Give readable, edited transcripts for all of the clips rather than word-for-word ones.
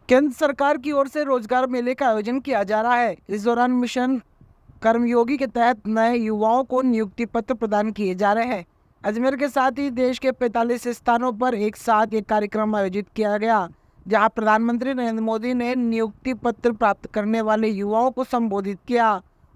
केंद्र सरकार की ओर से रोजगार मेले का आयोजन किया जा रहा है। इस दौरान मिशन कर्मयोगी के तहत नए युवाओं को नियुक्ति पत्र प्रदान किए जा रहे हैं। अजमेर के साथ ही देश के 45 स्थानों पर एक साथ एक कार्यक्रम आयोजित किया गया, जहां प्रधानमंत्री नरेंद्र मोदी ने नियुक्ति पत्र प्राप्त करने वाले युवाओं को संबोधित किया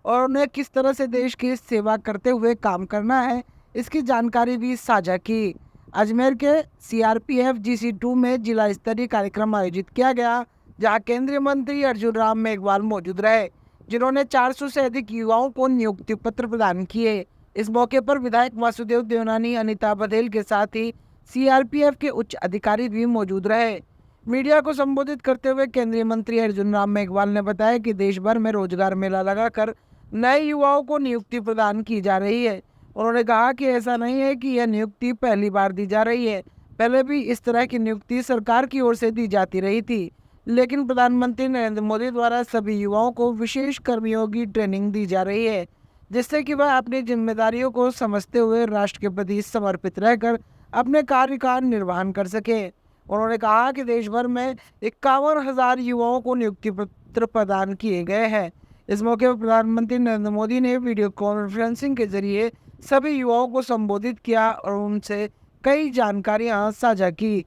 और उन्हें किस तरह से देश की सेवा करते हुए काम करना है, इसकी जानकारी भी साझा की। अजमेर के सीआरपीएफ GC2 में जिला स्तरीय कार्यक्रम आयोजित किया गया, जहां केंद्रीय मंत्री अर्जुन राम मेघवाल मौजूद रहे, जिन्होंने 400 से अधिक युवाओं को नियुक्ति पत्र प्रदान किए। इस मौके पर विधायक वासुदेव देवनानी, अनीता बघेल के साथ ही सीआरपीएफ के उच्च अधिकारी भी मौजूद रहे। मीडिया को संबोधित करते हुए केंद्रीय मंत्री अर्जुन राम मेघवाल ने बताया कि देश भर में रोजगार मेला लगाकर नए युवाओं को नियुक्ति प्रदान की जा रही है। उन्होंने कहा कि ऐसा नहीं है कि यह नियुक्ति पहली बार दी जा रही है, पहले भी इस तरह की नियुक्ति सरकार की ओर से दी जाती रही थी, लेकिन प्रधानमंत्री नरेंद्र मोदी द्वारा सभी युवाओं को विशेष कर्मयोगी ट्रेनिंग दी जा रही है, जिससे कि वह अपनी जिम्मेदारियों को समझते हुए राष्ट्र के प्रति समर्पित रहकर अपने कार्य का निर्वहन कर सके। उन्होंने कहा कि देश भर में 51,000 युवाओं को नियुक्ति पत्र प्रदान किए गए हैं। इस मौके पर प्रधानमंत्री नरेंद्र मोदी ने वीडियो कॉन्फ्रेंसिंग के जरिए सभी युवाओं को संबोधित किया और उनसे कई जानकारियां साझा की।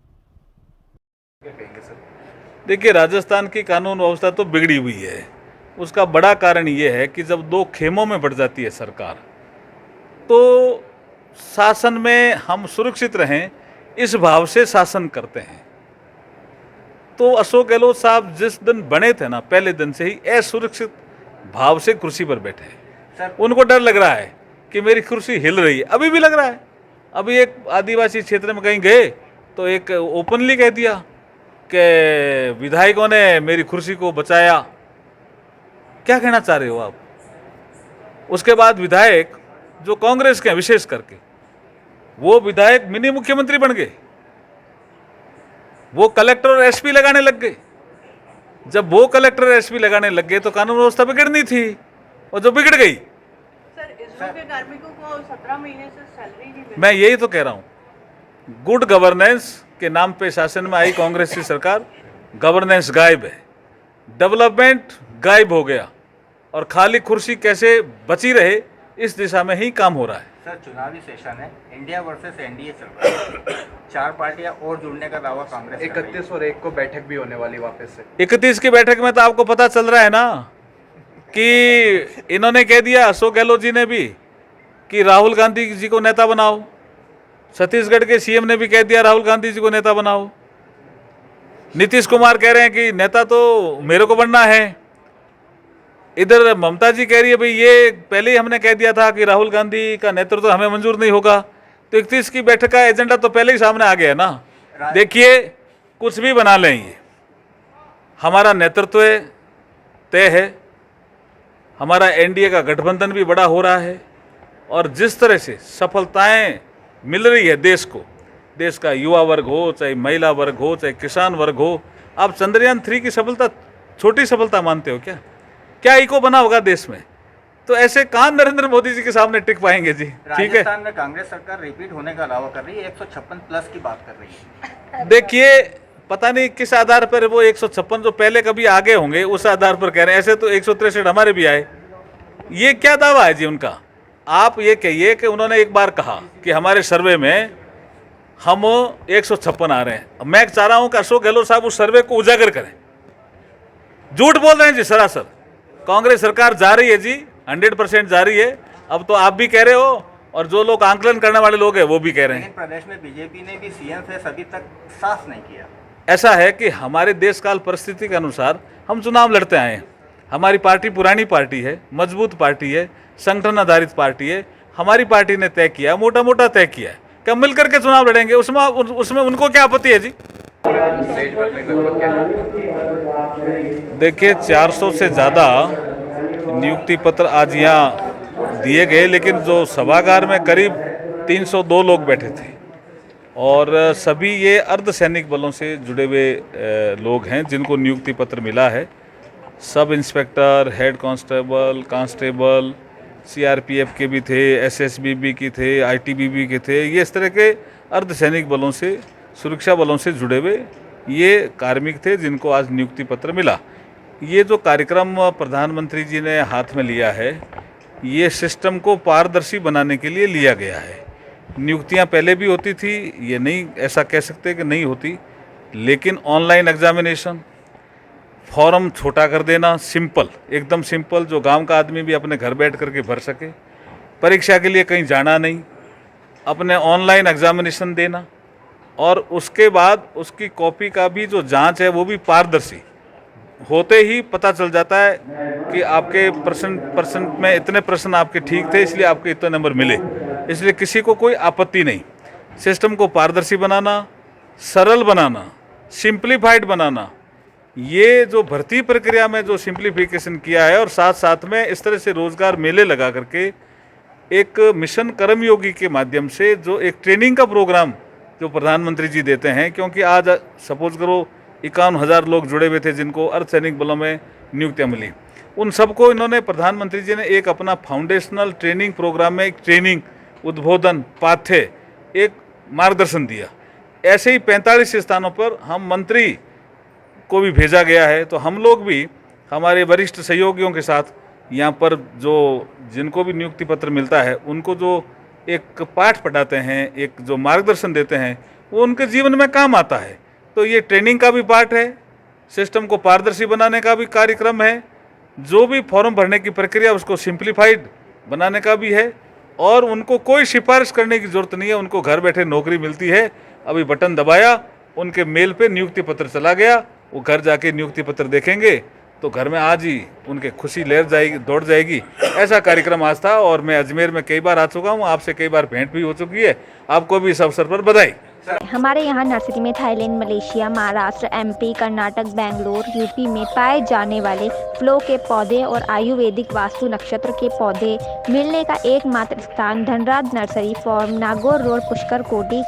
देखिए, राजस्थान की कानून व्यवस्था तो बिगड़ी हुई है। उसका बड़ा कारण ये है कि जब दो खेमों में बढ़ जाती है सरकार, तो शासन में हम सुरक्षित रहें इस भाव से शासन करते हैं। तो अशोक गहलोत साहब जिस दिन बने थे ना, पहले दिन से ही असुरक्षित भाव से कुर्सी पर बैठे हैं। उनको डर लग रहा है कि मेरी कुर्सी हिल रही है, अभी भी लग रहा है। अभी एक आदिवासी क्षेत्र में कहीं गए तो एक ओपनली कह दिया कि विधायकों ने मेरी कुर्सी को बचाया। क्या कहना चाह रहे हो आप? उसके बाद विधायक जो कांग्रेस के हैं, विशेष करके वो विधायक मिनी मुख्यमंत्री बन गए, वो कलेक्टर और एसपी लगाने लग गए। जब वो कलेक्टर और एसपी लगाने लग गए तो कानून व्यवस्था बिगड़नी थी, और जो बिगड़ गई। सर, इसरो के कार्मिकों को 17 महीने से सैलरी नहीं मिल। मैं यही तो कह रहा हूं, गुड गवर्नेंस के नाम पे शासन में आई कांग्रेस की सरकार, गवर्नेंस गायब है, डेवलपमेंट गायब हो गया, और खाली कुर्सी कैसे बची रहे इस दिशा में ही काम हो रहा है। सर, चुनावी सेशन है, इंडिया वर्सेस एनडीए चल रहा है। 4 पार्टियां और जुड़ने का दावा कांग्रेस कर रही है। 31 और 1 को बैठक भी होने वाली वापस से। 31 की बैठक में तो आपको पता चल रहा है ना कि इन्होंने कह दिया, अशोक गहलोत जी ने भी, कि राहुल गांधी जी को नेता बनाओ। छत्तीसगढ़ के सीएम ने भी कह दिया राहुल गांधी जी को नेता बनाओ। नीतीश कुमार कह रहे हैं कि नेता तो मेरे को बनना है। इधर ममता जी कह रही है, भाई ये पहले ही हमने कह दिया था कि राहुल गांधी का नेतृत्व हमें मंजूर नहीं होगा। तो 31 की बैठक का एजेंडा तो पहले ही सामने आ गया ना। देखिए, कुछ भी बना लें, ये हमारा नेतृत्व तय है, हमारा एनडीए का गठबंधन भी बड़ा हो रहा है, और जिस तरह से सफलताएं मिल रही है देश को, देश का युवा वर्ग हो, चाहे महिला वर्ग हो, चाहे किसान वर्ग हो। आप चंद्रयान 3 की सफलता छोटी सफलता मानते हो क्या? क्या इको बना होगा देश में? तो ऐसे कहां नरेंद्र मोदी जी के सामने टिक पाएंगे जी? ठीक है, राजस्थान में कांग्रेस सरकार रिपीट होने का दावा कर रही है, 156 प्लस की बात कर रही है। देखिए, पता नहीं किस आधार पर वो 156 जो पहले कभी आगे होंगे उस आधार पर कह रहे हैं। ऐसे तो 163 हमारे भी आए। ये क्या दावा है जी उनका? आप ये कहिए कि उन्होंने एक बार कहा कि हमारे सर्वे में हम 156 आ रहे हैं। मैं चाह रहा हूं कि अशोक गहलोत साहब उस सर्वे को उजागर करें। झूठ बोल रहे हैं जी सरासर। कांग्रेस सरकार जा रही है जी, 100% जा रही है। अब तो आप भी कह रहे हो, और जो लोग आंकलन करने वाले लोग हैं वो भी कह रहे हैं। लेकिन प्रदेश में बीजेपी ने भी सीएम फेस अभी तक साफ नहीं किया। ऐसा है कि हमारे देश काल परिस्थिति के अनुसार हम चुनाव लड़ते आए हैं। हमारी पार्टी पुरानी पार्टी है, मजबूत पार्टी है, संगठन आधारित पार्टी है। हमारी पार्टी ने तय किया, मोटा मोटा तय किया है कि हम मिलकर के चुनाव लड़ेंगे। उसमें उनको क्या आपत्ति है जी? देखिए, 400 से ज़्यादा नियुक्ति पत्र आज यहाँ दिए गए, लेकिन जो सभागार में करीब 302 लोग बैठे थे, और सभी ये अर्धसैनिक बलों से जुड़े हुए लोग हैं जिनको नियुक्ति पत्र मिला है। Sub inspector, head constable, constable, CRPF के भी थे, एसएसबी की थे, आईटीबीपी के थे। ये इस तरह के अर्धसैनिक बलों से, सुरक्षा बलों से जुड़े हुए ये कार्मिक थे जिनको आज नियुक्ति पत्र मिला। ये जो कार्यक्रम प्रधानमंत्री जी ने हाथ में लिया है, ये सिस्टम को पारदर्शी बनाने के लिए लिया गया है। नियुक्तियां पहले भी होती थी, ये नहीं ऐसा कह सकते कि नहीं होती, लेकिन ऑनलाइन एग्जामिनेशन, फॉर्म छोटा कर देना, सिंपल, एकदम सिंपल, जो गांव का आदमी भी अपने घर बैठ करके भर सके, परीक्षा के लिए कहीं जाना नहीं, अपने ऑनलाइन एग्जामिनेशन देना, और उसके बाद उसकी कॉपी का भी जो जांच है वो भी पारदर्शी होते ही पता चल जाता है कि आपके परसेंट में इतने प्रश्न आपके ठीक थे, इसलिए आपके इतने नंबर मिले, इसलिए किसी को कोई आपत्ति नहीं। सिस्टम को पारदर्शी बनाना, सरल बनाना, सिंप्लीफाइड बनाना, ये जो भर्ती प्रक्रिया में जो सिंप्लीफिकेशन किया है, और साथ साथ में इस तरह से रोजगार मेले लगा करके एक मिशन कर्मयोगी के माध्यम से जो एक ट्रेनिंग का प्रोग्राम जो प्रधानमंत्री जी देते हैं, क्योंकि आज सपोज करो 51,000 लोग जुड़े हुए थे जिनको अर्धसैनिक बलों में नियुक्तियां मिली, उन सबको इन्होंने, प्रधानमंत्री जी ने एक अपना फाउंडेशनल ट्रेनिंग प्रोग्राम में एक ट्रेनिंग, उद्बोधन, पाठ्य, एक मार्गदर्शन दिया। ऐसे ही 45 स्थानों पर हम मंत्री को भी भेजा गया है, तो हम लोग भी हमारे वरिष्ठ सहयोगियों के साथ यहाँ पर जो जिनको भी नियुक्ति पत्र मिलता है उनको जो एक पाठ पढ़ाते हैं, एक जो मार्गदर्शन देते हैं, वो उनके जीवन में काम आता है। तो ये ट्रेनिंग का भी पार्ट है, सिस्टम को पारदर्शी बनाने का भी कार्यक्रम है, जो भी फॉर्म भरने की प्रक्रिया उसको सिंप्लीफाइड बनाने का भी है, और उनको कोई सिफारिश करने की ज़रूरत नहीं है, उनको घर बैठे नौकरी मिलती है। अभी बटन दबाया, उनके मेल पे नियुक्ति पत्र चला गया, वो घर जाके नियुक्ति पत्र देखेंगे तो घर में आज ही उनके खुशी लहर जाएगी, दौड़ जाएगी। ऐसा कार्यक्रम आज था, और मैं अजमेर में कई बार आ चुका हूँ, आपसे कई बार भेंट भी हो चुकी है। आपको भी इस अवसर पर बधाई। हमारे यहाँ नर्सरी में Thailand, Malaysia, Maharashtra, MP, Karnataka, Bangalore, UP में पाए जाने वाले फ्लो के पौधे और आयुर्वेदिक वास्तु नक्षत्र के पौधे मिलने का एकमात्र स्थान Dhanraj nursery form, Nagaur road, Pushkar कोटी।